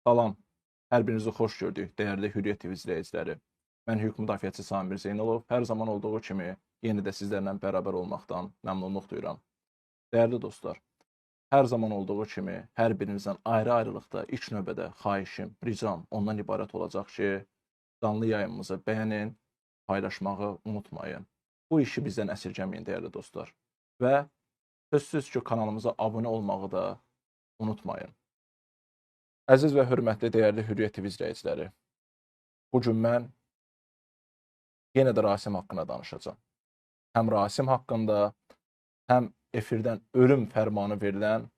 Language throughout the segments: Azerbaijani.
Salam, hər birinizi xoş gördük, dəyərli Hürriyyət TV izləyiciləri. Mən hüquq müdafiəçisi Samir Zeynalov, hər zaman olduğu kimi yenə də sizlərlə bərabər olmaqdan məmnunluq duyuram. Dəyərli dostlar, hər zaman olduğu kimi hər birinizdən ayrı-ayrılıqda ilk növbədə xahişim, ricam ondan ibarət olacaq ki, canlı yayımımızı bəyənin, paylaşmağı unutmayın. Bu işi bizdən əsirgəməyin, dəyərli dostlar. Və sözsüz ki, kanalımıza abunə olmağı da unutmayın. Əziz və hörmətli dəyərli Hürriyyət TV izləyiciləri, bugün mən yenə də Rasim haqqında danışacağım. Həm Rasim haqqında, həm efirdən ölüm fərmanı verilən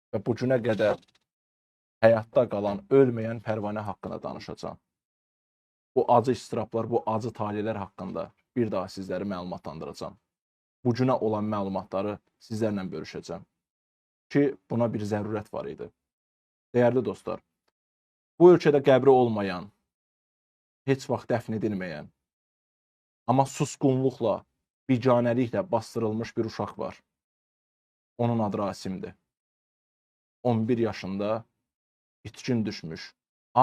və bu günə qədər həyatda qalan, ölməyən Pərvanə haqqında danışacağım. Bu acı istirablar, bu acı talihlər haqqında bir daha sizləri məlumatlandıracağım. Bu günə olan məlumatları sizlərlə bölüşəcəm ki, buna bir zərurət var idi. Dəyərli dostlar, bu ölkədə qəbri olmayan, heç vaxt dəfn edilməyən, amma susqunluqla, biganəliklə bastırılmış bir uşaq var. Onun adı Rasimdir. 11 yaşında itkin düşmüş,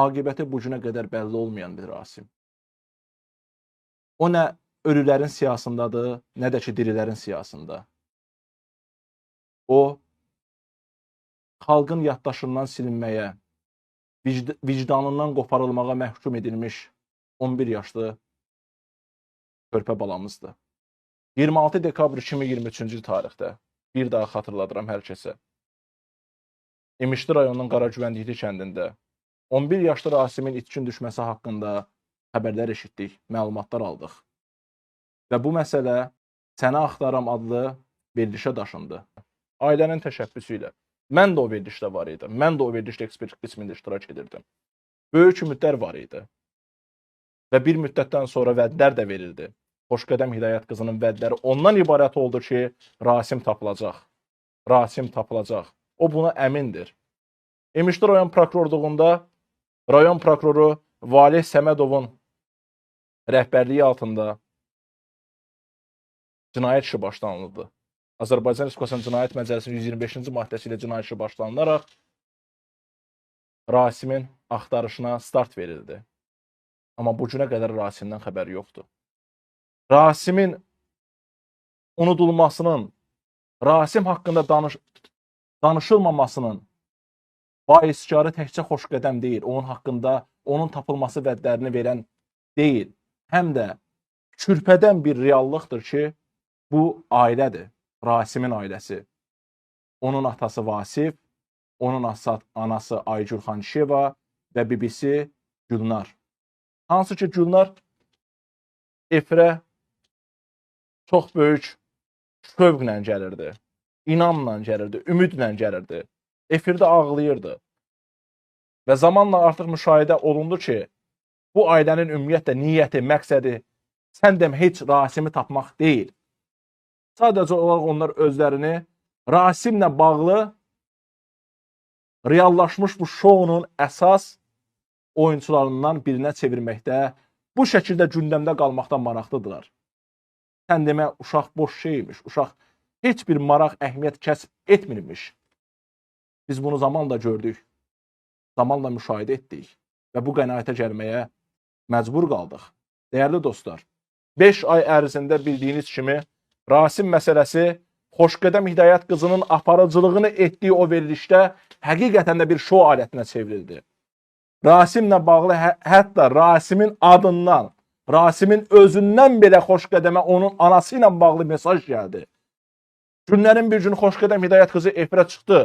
aqibəti bu günə qədər bəlli olmayan bir Rasim. O nə ölülərin siyasındadır, nə də ki dirilərin siyasında. O, xalqın yaddaşından silinməyə, vicdanından qoparılmağa məhkum edilmiş 11 yaşlı körpə balamızdır. 26 dekabr 2023-cü tarixdə bir daha xatırladıram hər kəsə. İmişli rayonunun Qaragüvəndikli kəndində 11 yaşlı Rasimin itkin düşməsi haqqında xəbərlər eşitdik, məlumatlar aldıq. Və bu məsələ Səni Axtaram adlı verilişə daşındı. Ailənin təşəbbüsü ilə. Mən də o verilişdə var idim. Mən də o verilişdə ekspert qismində iştirak edirdim. Böyük ümidlər var idi. Və bir müddətdən sonra vədlər də verildi. Xoşqədəm Hidayət qızının vədləri ondan ibarət oldu ki, Rasim tapılacaq. Rasim tapılacaq. O buna əmindir. İmişli rayon prokurorluğunda rayon prokuroru Valih Səmədovun rəhbərliyi altında cinayət işi başlanıldı. Azərbaycan Respublikasının Cinayət Məcəlləsinin 125-ci maddəsi ilə cinayət işi başlanılaraq Rasimin axtarışına start verildi. Amma bu günə qədər Rasimdən xəbər yoxdur. Rasimin unudulmasının, Rasim haqqında danışılmamasının baiskarı təkcə Xoşqədəm deyil, onun haqqında onun tapılması vədlərini verən deyil. Həm də kürpədən bir reallıqdır ki, bu ailədir. Rasimin ailəsi. Onun atası Vasif, onun anası Aygül Xanişeva və bibisi Gülnar. Hansı ki, Gülnar efirə çox böyük şövqlə gəlirdi, inamla gəlirdi, ümidlə gəlirdi. Efirdə ağlayırdı. Və zamanla artıq müşahidə olundu ki, bu ailənin ümumiyyətlə niyyəti, məqsədi sən demə heç Rasimi tapmaq deyil. Sadəcə olaraq onlar özlərini Rasimlə bağlı reallaşmış bu şounun əsas oyunçularından birinə çevirməkdə, bu şəkildə gündəmdə qalmaqdan maraqlıdırlar. Sən demə, uşaq boş şeymiş, uşaq heç bir maraq, əhmiyyət kəsb etmirmiş. Biz bunu zamanla gördük, zamanla müşahidə etdik və bu qənaətə gəlməyə məcbur qaldıq. Dəyərli dostlar, 5 ay ərzində bildiyiniz kimi Rasim məsələsi Xoşqədəm Hidayət qızının aparıcılığını etdiyi o verilişdə həqiqətən də bir şou alətinə çevrildi. Rasimlə bağlı hətta Rasimin adından, Rasimin özündən belə Xoşqədəmə onun anası ilə bağlı mesaj gəldi. Günlərin bir gün Xoşqədəm Hidayət qızı efirə çıxdı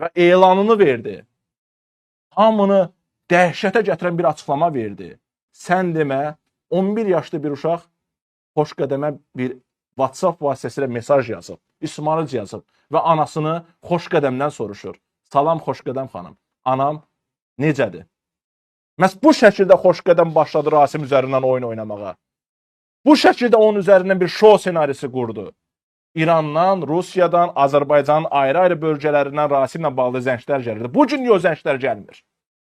və elanını verdi. Hamını dəhşətə gətirən bir açıqlama verdi. Sən demə, 11 yaşlı bir uşaq Xoşqədəmə bir WhatsApp vasitəsilə mesaj yazıb, ismarıc yazıb və anasını Xoşqədəmdən soruşur. Salam Xoşqədəm xanım, anam necədir? Məhz bu şəkildə Xoşqədəm başladı Rasim üzərindən oyun oynamağa. Bu şəkildə onun üzərindən bir şou senarisi qurdu. İrandan, Rusiyadan, Azərbaycanın ayrı-ayrı bölgələrindən Rasimlə bağlı zənglər gəlirdi. Bugün niyə o zənglər gəlmir?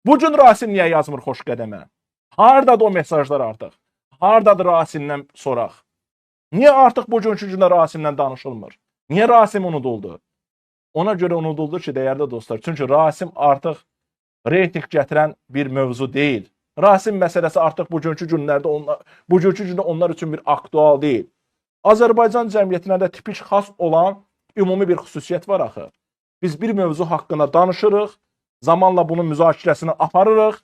Bugün Rasim niyə yazmır Xoşqədəmə? Haradadır o mesajlar artıq? Haradadır Rasimdən soraq? Niyə artıq bugünkü gündə Rasimlə danışılmır? Niyə Rasim unuduldu? Ona görə unuduldu ki, dəyərli dostlar, çünki Rasim artıq reyting gətirən bir mövzu deyil. Rasim məsələsi artıq bugünkü gündə onlar üçün bir aktual deyil. Azərbaycan cəmiyyətinə də tipik xas olan ümumi bir xüsusiyyət var axı. Biz bir mövzu haqqında danışırıq, zamanla bunun müzakirəsini aparırıq,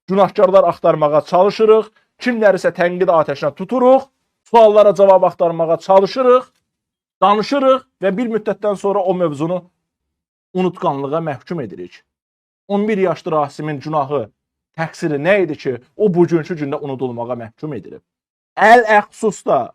günahkarlar axtarmağa çalışırıq, kimlərisə tənqid atəşinə tuturuq, suallara cavab axtarmağa çalışırıq, danışırıq və bir müddətdən sonra o mövzunu unutqanlığa məhkum edirik. 11 yaşlı Rasimin günahı, təqsiri nə idi ki, o bugünkü gündə unudulmağa məhkum edilib? Əl-əxsus da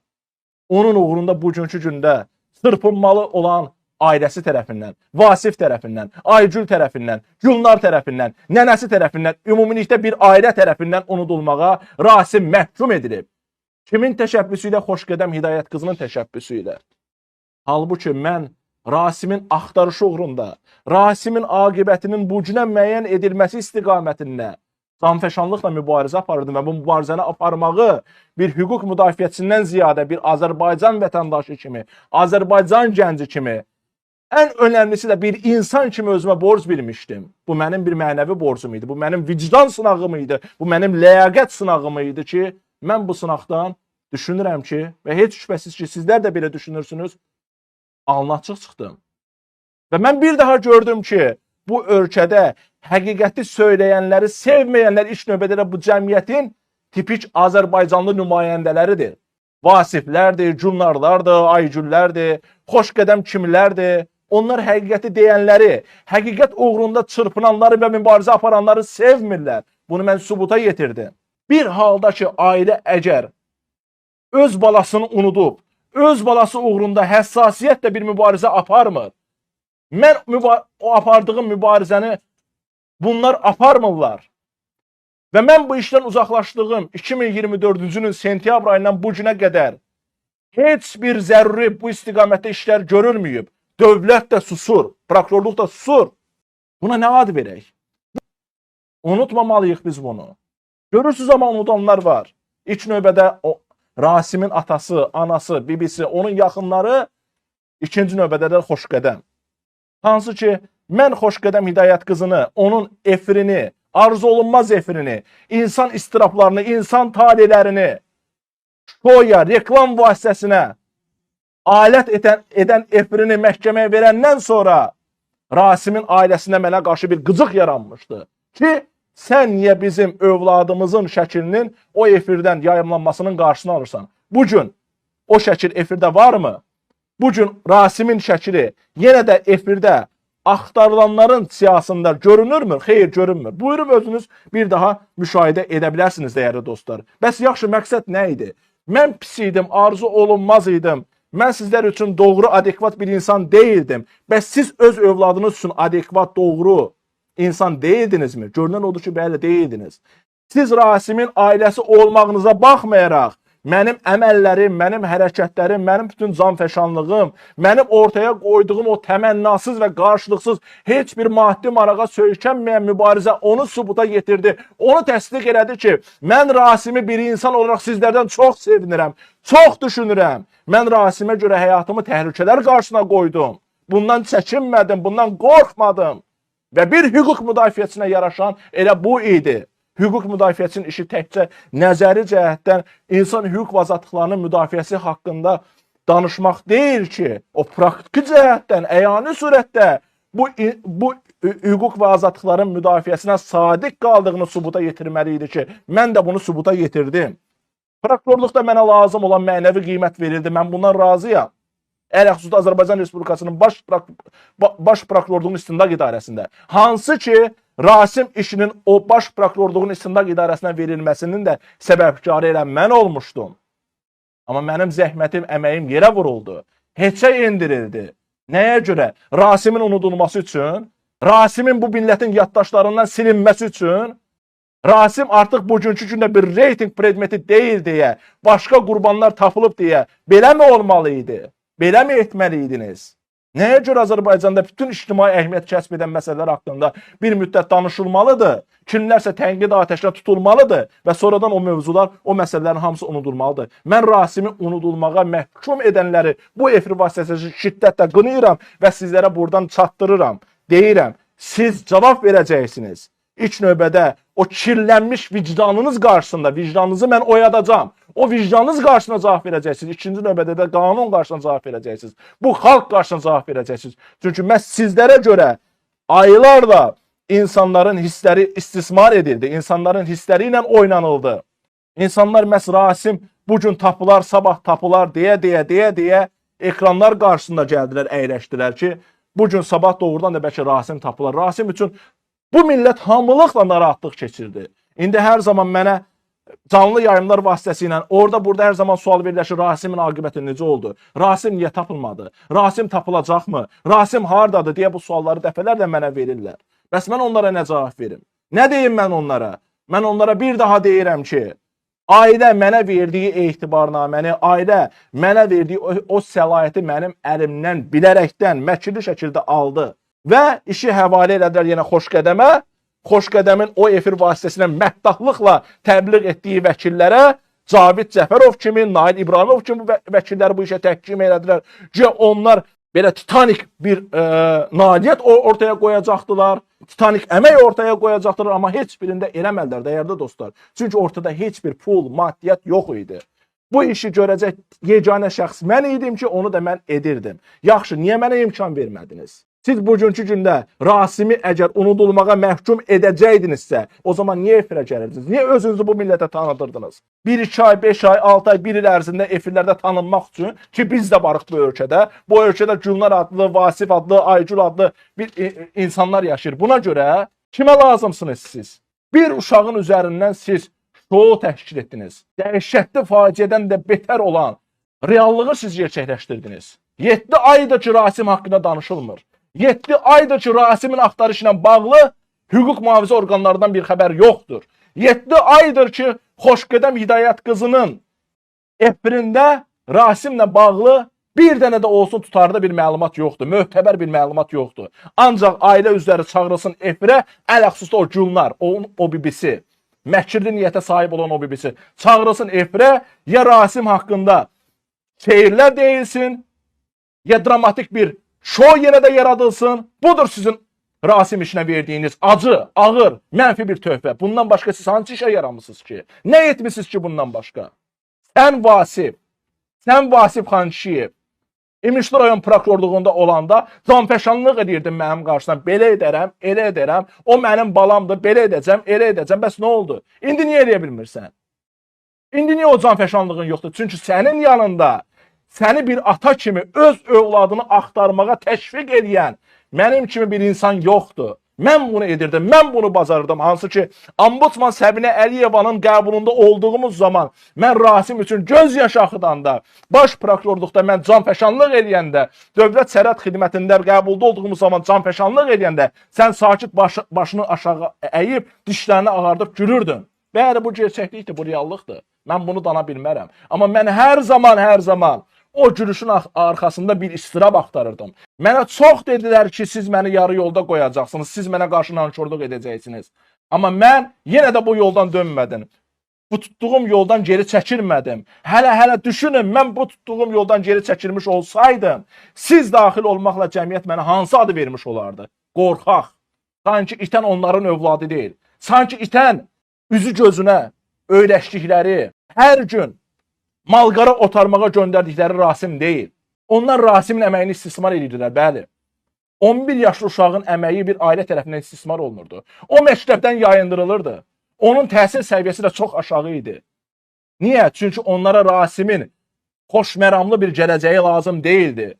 onun uğrunda bugünkü gündə çırpınmalı olan ailəsi tərəfindən, Vasif tərəfindən, Aygül tərəfindən, Gülnar tərəfindən, nənəsi tərəfindən, ümumilikdə bir ailə tərəfindən unudulmağa Rasim məhkum edilib. Kimin təşəbbüsü ilə? Xoşqədəm Hidayət qızının təşəbbüsü ilə. Halbuki mən Rasimin axtarışı uğrunda, Rasimin aqibətinin bu günə müəyyən edilməsi istiqamətində canfəşanlıqla mübarizə aparırdım və bu mübarizəni aparmağı bir hüquq müdafiəçisindən ziyadə bir Azərbaycan vətəndaşı kimi, Azərbaycan gənci kimi, ən önəmlisi də bir insan kimi özümə borc bilmişdim. Bu mənim bir mənəvi borcum idi, bu mənim vicdan sınağım idi, bu mənim ləyaqət sınağım idi ki, mən bu sınaqdan düşünürəm ki, və heç şübhəsiz ki, sizlər də belə düşünürsünüz, alnı açıq çıxdım. Və mən bir daha gördüm ki, bu ölkədə həqiqəti söyləyənləri sevməyənlər ilk növbədə bu cəmiyyətin tipik Azərbaycanlı nümayəndələridir. Vasiflərdir, Cunlarlardır, Aygüllərdir, Xoşqədəm kimlərdir. Onlar həqiqəti deyənləri, həqiqət uğrunda çırpınanları və mübarizə aparanları sevmirlər. Bunu mən sübuta yetirdim. Bir halda ki, ailə əgər öz balasını unudub, öz balası uğrunda həssasiyyətlə bir mübarizə aparmır, mən o apardığım mübarizəni bunlar aparmırlar. Və mən bu işdən uzaqlaşdığım 2024-cü ilin sentyabr ayından bu günə qədər heç bir zəruri bu istiqamətdə işlər görülməyib. Dövlət də susur, prokurorluq da susur. Buna nə ad verək? Unutmamalıyıq biz bunu. Görürsünüz amma unudanlar var. İlk növbədə o Rasimin atası, anası, bibisi, onun yaxınları, ikinci növbədə də Xoşqədəm. Hansı ki, mən Xoşqədəm Hidayət qızını, onun efrini, arzu olunmaz efrini, insan istiraplarını, insan talilərini şoya, reklam vasitəsinə alət edən efrini məhkəməyə verəndən sonra Rasimin ailəsinə mənə qarşı bir qıcıq yaranmışdı ki, sən niyə bizim övladımızın şəklinin o efirdən yayımlanmasının qarşısını alırsan? Bugün o şəkil efirdə varmı? Bugün Rasimin şəkili yenə də efirdə axtarılanların siyasında görünürmü? Xeyr, görünmür. Buyurub özünüz bir daha müşahidə edə bilərsiniz, dəyərli dostlar. Bəs yaxşı məqsəd nə idi? Mən pis idim, arzu olunmaz idim. Mən sizlər üçün doğru, adekvat bir insan deyildim. Bəs siz öz övladınız üçün adekvat, doğru insan deyildinizmi? Görünən odur ki, bəli, deyildiniz. Siz Rasimin ailəsi olmağınıza baxmayaraq, mənim əməllərim, mənim hərəkətlərim, mənim bütün canfəşanlığım, mənim ortaya qoyduğum o təmənnasız və qarşılıqsız heç bir maddi marağa söykənməyən mübarizə onu sübuta getirdi. Onu təsdiq elədi ki, mən Rasimi bir insan olaraq sizlərdən çox sevinirəm, çox düşünürəm. Mən Rasimə görə həyatımı təhlükələr qarşısına qoydum. Bundan çəkinmədim, bundan qorxmadım. Və bir hüquq müdafiəçisinə yaraşan elə bu idi. Hüquq müdafiəçinin işi təkcə nəzəri cəhətdən insan hüquq və azadlıqlarının müdafiəsi haqqında danışmaq deyil ki, o praktiki cəhətdən, əyani surətdə bu hüquq və azadlıqların müdafiəsinə sadiq qaldığını sübuta yetirməli idi ki, mən də bunu sübuta yetirdim. Prokurorluqda mənə lazım olan mənəvi qiymət verildi, mən bundan razıyam. Əl-Əxsusda Azərbaycan Respublikasının baş prokurorluğunun istintaq idarəsində. Hansı ki, Rasim işinin o baş prokurorluğun istintaq idarəsinə verilməsinin də səbəbkarı elə mən olmuşdum. Amma mənim zəhmətim, əməyim yerə vuruldu. Heçə indirildi. Nəyə görə? Rasimin unudulması üçün, Rasimin bu millətin yaddaşlarından silinməsi üçün, Rasim artıq bugünkü gündə bir reyting predmeti deyil deyə, başqa qurbanlar tapılıb deyə, belə mi olmalı idi? Belə mi etməliydiniz? Nəyə görə Azərbaycanda bütün ictimai əhəmiyyət kəsb edən məsələlər haqqında bir müddət danışılmalıdır, kimlərsə tənqid atəşinə tutulmalıdır və sonradan o mövzular, o məsələlərin hamısı unudulmalıdır. Mən Rasimi unudulmağa məhkum edənləri bu efir vasitəsilə şiddətlə qınayıram və sizlərə buradan çatdırıram. Deyirəm, siz cavab verəcəksiniz. İlk növbədə o kirlənmiş vicdanınız qarşısında, vicdanınızı mən oyadacağım. O vicdanınız qarşısında cavab verəcəksiniz. İkinci növbədə də qanun qarşısında cavab verəcəksiniz. Bu xalq qarşısında cavab verəcəksiniz. Çünki məhz sizlərə görə aylarla insanların hissləri istismar edildi. İnsanların hissləri ilə oynanıldı. İnsanlar məhz Rasim bugün tapılar, sabah tapılar deyə ekranlar qarşısında gəldilər, əyləşdilər ki, bugün sabah doğrudan da bəlkə Rasim tapılar. Rasim üçün bu millət hamılıqla narahatlıq keçirdi. İndi hər zaman mənə canlı yayımlar vasitəsilə orada burada hər zaman sual verilir ki, Rasimin aqibəti necə oldu? Rasim niyə tapılmadı? Rasim tapılacaqmı? Rasim hardadır deyə bu sualları dəfələrlə mənə verirlər. Bəs mən onlara nə cavab verim? Nə deyim mən onlara? Mən onlara bir daha deyirəm ki, ailə mənə verdiyi etibarnaməni, ailə mənə verdiyi o səlahiyyəti mənim əlimdən bilərəkdən məkirli şəkildə aldı və işi həvalə elədilər yenə Xoşqədəmə. Xoşqədəmin o efir vasitəsilə məddahlıqla təbliğ etdiyi vəkillərə Cavid Cəfərov kimi, Nail İbrahimov kimi vəkilləri bu işə təhkim elədilər ki, onlar belə titanik bir nailiyyət ortaya qoyacaqdılar, titanik əmək ortaya qoyacaqdılar, amma heç birində eləmədilər, dəyərli dostlar. Çünki ortada heç bir pul, maddiyyat yox idi. Bu işi görəcək yeganə şəxs mən idim ki, onu da mən edirdim. Yaxşı, niyə mənə imkan vermədiniz? Siz bugünkü gündə Rasimi əgər unudulmağa məhkum edəcəydinizsə, o zaman niyə efirə gəlirdiniz? Niyə özünüzü bu millətə tanıdırdınız? 1-2 ay, 5 ay, 6 ay, 1 il ərzində efirlərdə tanınmaq üçün ki, biz də varıq bu ölkədə. Bu ölkədə Gülnar adlı, Vasif adlı, Aygül adlı bir insanlar yaşayır. Buna görə kimə lazımsınız siz? Bir uşağın üzərindən siz şou təşkil etdiniz. Dəhşətli faciədən də betər olan reallığı siz gerçəkləşdirdiniz. 7 aydır ki, Rasim haqqında danışılmır. 7 aydır ki, Rasimin axtarışı ilə bağlı hüquq mühafizə orqanlarından bir xəbər yoxdur. 7 aydır ki, Xoşqədəm Hidayət qızının efirində Rasimlə bağlı bir dənə də olsun tutarlı bir məlumat yoxdur. Möhtəbər bir məlumat yoxdur. Ancaq ailə üzvləri çağırılsın efirə, ələxüsusda o Gülnar, o bibisi, məkirli niyyətə sahib olan o bibisi çağırılsın efirə, ya Rasim haqqında şeirlər deyilsin, ya dramatik bir şou yenə də yaradılsın. Budur sizin Rasim işinə verdiyiniz acı, ağır, mənfi bir töhfə. Bundan başqa siz hansı işə yaramısınız ki? Nə etmişsiniz ki bundan başqa? Sən Vasif Xankişiyev, İmişli rayon prokurorluğunda olanda canfəşanlıq edirdin mənim qarşısına. Belə edərəm, elə edərəm, o mənim balamdır, belə edəcəm, elə edəcəm. Bəs nə oldu? İndi niyə eləyə bilmirsən? İndi niyə o canfəşanlığın yoxdur? Çünki sənin yanında səni bir ata kimi öz övladını axtarmağa təşviq edən mənim kimi bir insan yoxdur. Mən bunu edirdim, mən bunu bacarırdım. Hansı ki, Ombudsman Səbinə Əliyevanın qəbulunda olduğumuz zaman mən Rasim üçün göz yaşı axıdanda, baş prokurorluqda mən canfəşanlıq eləyəndə, dövlət sərhəd xidmətində qəbulda olduğumuz zaman canfəşanlıq eləyəndə, sən sakit başını aşağı əyib, dişlərini ağardıb gülürdün. Bəli, bu gerçəklikdir, bu reallıqdır. Mən bunu dana bilmərəm. Amma mən hər zaman o gülüşün arxasında bir istirab axtarırdım. Mənə çox dedilər ki, siz məni yarı yolda qoyacaqsınız, siz mənə qarşı nankorluq edəcəksiniz. Amma mən yenə də bu yoldan dönmədim. Bu tutduğum yoldan geri çəkilmədim. Hələ düşünün, mən bu tutduğum yoldan geri çəkilmiş olsaydım, siz daxil olmaqla cəmiyyət mənə hansı adı vermiş olardı? Qorxaq. Sanki itən onların övladı deyil. Sanki itən üzü gözünə öyrəşdikləri, hər gün malqara otarmağa göndərdikləri Rasim deyil. Onlar Rasimin əməyini istismar edirdilər, bəli. 11 yaşlı uşağın əməyi bir ailə tərəfindən istismar olunurdu. O məktəbdən yayındırılırdı. Onun təhsil səviyyəsi də çox aşağı idi. Niyə? Çünki onlara Rasimin xoşməramlı bir gələcəyi lazım deyildi.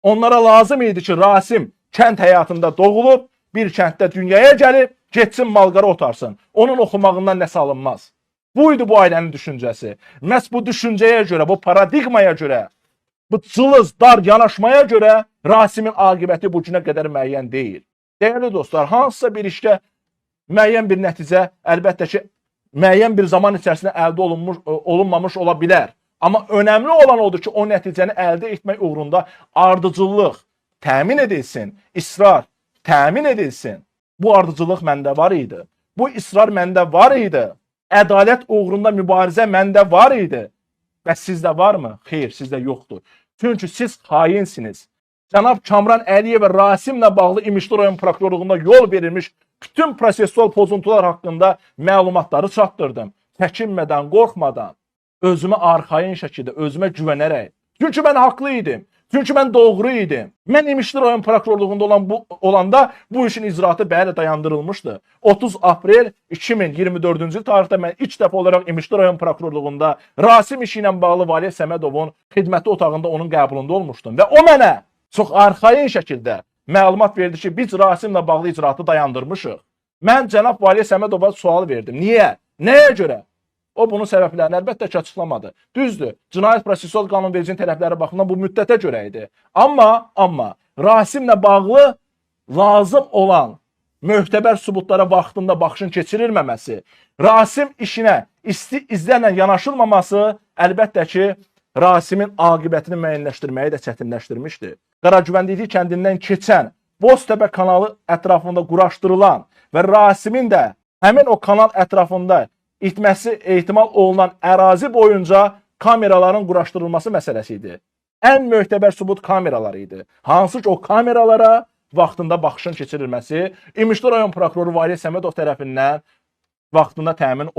Onlara lazım idi ki, Rasim kənd həyatında doğulub, bir kənddə dünyaya gəlib, getsin malqara otarsın. Onun oxumağından nəsə alınmaz. Buydu bu ailənin düşüncəsi. Məhz bu düşüncəyə görə, bu paradigmaya görə, bu cılız, dar yanaşmaya görə Rasimin aqibəti bu günə qədər müəyyən deyil. Dəyərli dostlar, hansısa bir işdə müəyyən bir nəticə, əlbəttə ki, müəyyən bir zaman içərisində əldə olunmamış ola bilər. Amma önəmli olan odur ki, o nəticəni əldə etmək uğrunda ardıcıllıq təmin edilsin, israr təmin edilsin. Bu ardıcıllıq məndə var idi. Bu israr məndə var idi. Ədalət uğrunda mübarizə məndə var idi. Və sizdə varmı? Xeyr, sizdə yoxdur. Çünki siz xainsiniz. cənab Kamran Əliyev və Rasimlə bağlı İmişli rayon prokurorluğunda yol verilmiş bütün prosessual pozuntular haqqında məlumatları çatdırdım. Çəkinmədən, qorxmadan, özümə arxayın şəkildə, özümə güvənərək. Çünki mən haqlı idim. Çünki mən doğru idim. Mən İmişli rayon prokurorluğunda olanda bu işin icraatı bəli dayandırılmışdı. 30 aprel 2024-cü tarixdə mən ilk dəfə olaraq İmişli rayon prokurorluğunda Rasim işi ilə bağlı Valiyev Səmədovun xidməti otağında onun qəbulunda olmuşdum. Və o mənə çox arxayın şəkildə məlumat verdi ki, biz Rasimlə bağlı icraatı dayandırmışıq. Mən cənab Valiyev Səmədova sual verdim. Niyə? Nəyə görə? O bunun səbəblərini əlbəttə ki, açıqlamadı. Düzdür, cinayət prosessual qanunvericinin tərəfləri baxımından bu müddətə görə idi. Amma Rasimlə bağlı lazım olan möhtəbər sübutlara vaxtında baxışın keçirilməməsi, Rasim işinə isti izlərlə yanaşılmaması əlbəttə ki, Rasimin aqibətini müəyyənləşdirməyi də çətinləşdirmişdi. Qaragüvəndiyi kəndindən keçən Boztepe kanalı ətrafında quraşdırılan və Rasimin də həmin o kanal ətrafında itməsi ehtimal olunan ərazi boyunca kameraların quraşdırılması məsələsi idi. Ən möhtəbər sübut kameraları idi. Hansı ki o kameralara vaxtında baxışın keçirilməsi İmişli rayon prokuroru Valiyev Səmədov tərəfindən vaxtında təmin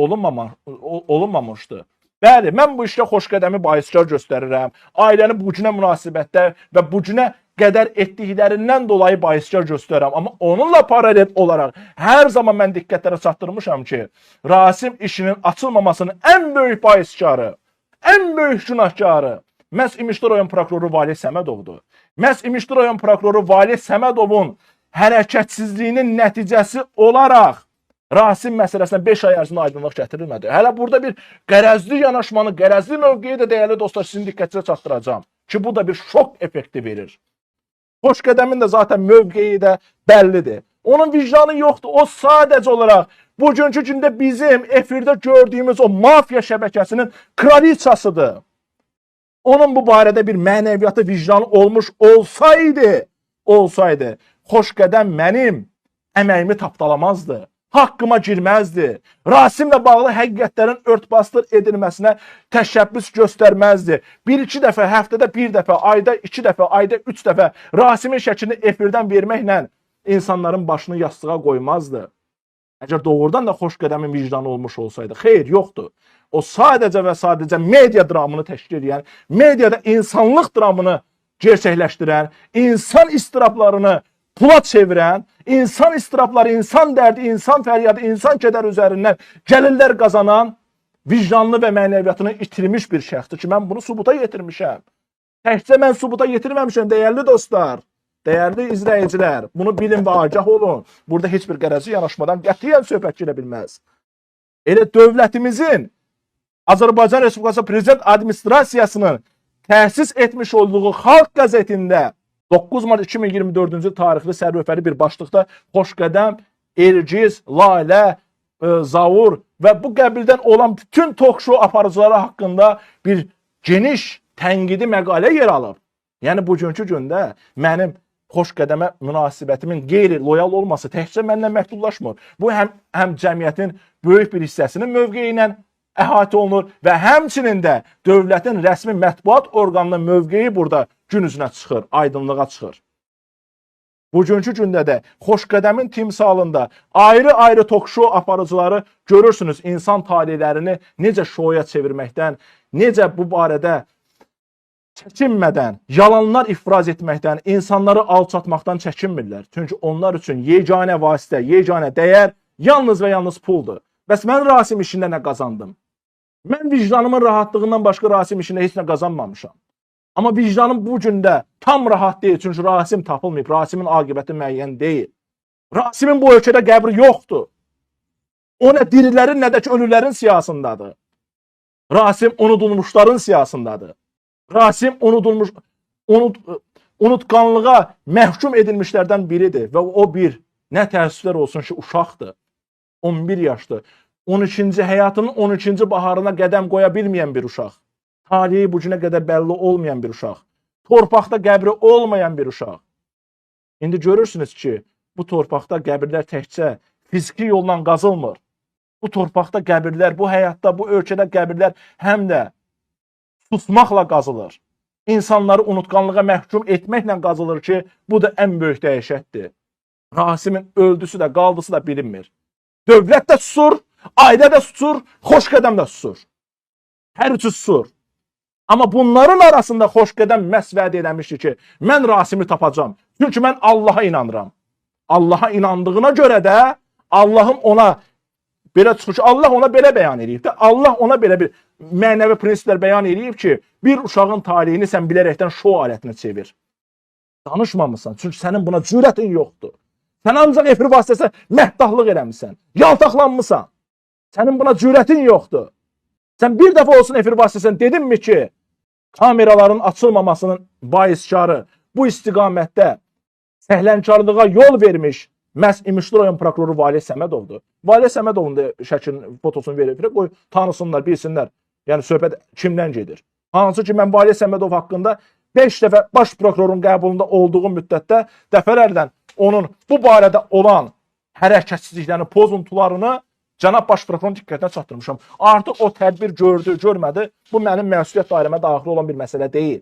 olunmamışdı. Bəli, mən bu işdə xoşqədəmi bayiskar göstərirəm. Ailəni bu günə münasibətdə və bu günə qədər etdiklərindən dolayı bayiskar göstərirəm. Amma onunla paralel olaraq hər zaman mən diqqətlərə çatdırmışam ki, Rasim işinin açılmamasının ən böyük baiskarı, ən böyük günahkarı məhz İmişli rayon prokuroru Valiyev Səmədovdur. Məhz İmişli rayon prokuroru Valiyev Səmədovun hərəkətsizliyinin nəticəsi olaraq Rasim məsələsinə 5 ay ərzində aydınlıq gətirilmədi. Hələ burada bir qərəzli yanaşmanı, qərəzli mövqeyi də dəyərli dostlar sizin diqqətinizə çatdıracağım ki, bu da bir şok effekti verir. Xoşqədəmin də zaten mövqeyi də bəllidir. Onun vicdanı yoxdur. O sadəcə olaraq bugünkü gündə bizim efirdə gördüyümüz o mafiya şəbəkəsinin kraliçasıdır. Onun bu barədə bir mənəviyyatı, vicdanı olmuş olsaydı, Xoşqədəm mənim əməyimi tapdalamazdı. Haqqıma girməzdi. Rasimlə bağlı həqiqətlərin örtbasdır edilməsinə təşəbbüs göstərməzdi. 1-2 dəfə, həftədə 1 dəfə, ayda 2 dəfə, ayda 3 dəfə Rasimin şəklini efirdən verməklə insanların başını yastığa qoymazdı. Əgər doğrudan da Xoşqədəmin vicdanı olmuş olsaydı, xeyr, yoxdur. O sadəcə və sadəcə media dramını təşkil edən, mediada insanlıq dramını gerçəkləşdirən, insan istirablarını pula çevirən, insan istirabları, insan dərdi, insan fəryadı, insan kədər üzərindən gəlirlər qazanan, vicdanlı və mənəviyyatını itirmiş bir şəxsdir ki, mən bunu sübuta yetirmişəm. Təkcə mən sübuta yetirməmişəm, dəyərli dostlar, dəyərli izləyicilər. Bunu bilin və agah olun. Burada heç bir qərəzi yanaşmadan qətiyyən söhbət gedə bilməz. Elə dövlətimizin, Azərbaycan Respublikası Prezident Administrasiyasının təsis etmiş olduğu Xalq qəzetində 9 mart 2024-cü tarixli sərvəfəli bir başlıqda Xoşqədəm, Ergiz, Lalə, Zavur və bu qəbildən olan bütün talk-show aparıcıları haqqında bir geniş tənqidi məqalə yer alıb. Yəni bugünkü gündə mənim Xoşqədəmə münasibətimin qeyri-loyal olması təkcə mənlə məhdudlaşmır. Bu həm cəmiyyətin böyük bir hissəsinin mövqeyi ilə əhatə olunur və həmçinin də dövlətin rəsmi mətbuat orqanının mövqeyi burada gün üzünə çıxır, aydınlığa çıxır. Bugünkü gündə də Xoşqədəmin timsalında ayrı-ayrı talk-show aparıcıları görürsünüz insan talihlərini necə şoya çevirməkdən, necə bu barədə çəkinmədən, yalanlar ifraz etməkdən, insanları alçatmaqdan çəkinmirlər. Çünki onlar üçün yeganə vasitə, yeganə dəyər yalnız və yalnız puldur. Bəs mən Rasim işində nə qazandım? Mən vicdanımın rahatlığından başqa Rasim işində heç nə qazanmamışam. Amma vicdanım bu gündə tam rahat deyil. Çünki Rasim tapılmayıb. Rasimin aqibəti müəyyən deyil. Rasimin bu ölkədə qəbri yoxdur. O nə dirilərin, nə də ki ölülərin siyasındadır. Rasim unudulmuşların siyasındadır. Rasim unutqanlığa məhkum edilmişlərdən biridir. Və o bir, nə təəssüflər olsun ki, uşaqdır. 11 yaşdır. 12-ci həyatının 12-ci baharına qədəm qoya bilməyən bir uşaq. Talihi bu günə qədər bəlli olmayan bir uşaq. Torpaqda qəbri olmayan bir uşaq. İndi görürsünüz ki, bu torpaqda qəbirlər təkcə fiziki yolla qazılmır. Bu torpaqda qəbirlər, bu həyatda, bu ölkədə qəbirlər həm də susmaqla qazılır. insanları unutqanlığa məhkum etməklə qazılır ki, bu da ən böyük dəhşətdir. Rasimin öldüsü də, qaldısı da bilinmir. Dövlət də susur, ailə də susur, Xoşqədəm də susur. Hər üçü susur. Amma bunların arasında Xoşqədəm məhz vəd eləmişdi ki, mən Rasimi tapacağam. Çünki mən Allaha inanıram. Allaha inandığına görə də Allahın ona belə çıxır ki, Allah ona belə bəyan edib də, Allah ona belə bir mənəvi prinsiplər bəyan edib ki, bir uşağın taleyini sən bilərəkdən şou alətinə çevir. Danışmamısan, çünki sənin buna cürətin yoxdur. Sən ancaq efir vasitəsilə məhdahlıq eləmişsən, yaltaqlanmışsan. Sənin buna cürətin yoxdur. Sən bir dəfə olsun efir vasitəsilə dedinmi ki, kameraların açılmamasının baiskarı bu istiqamətdə səhlənkarlığa yol vermiş məhz İmişli rayon prokuroru Valeh Səmədovdur. Valeh Səmədovun da şəklinin fotosunu verib, qoy tanısınlar, bilsinlər. Yəni söhbət kimdən gedir? Hansı ki, mən Valeh Səmədov haqqında 5 dəfə baş prokurorun qəbulunda olduğu müddətdə dəfələrlə onun bu barədə olan hərəkətsizliklərini, pozuntularını cənab baş prokurorun diqqətinə çatdırmışam. Artıq o tədbir gördü, görmədi. Bu mənim məsuliyyət dairəmə daxil olan bir məsələ deyil.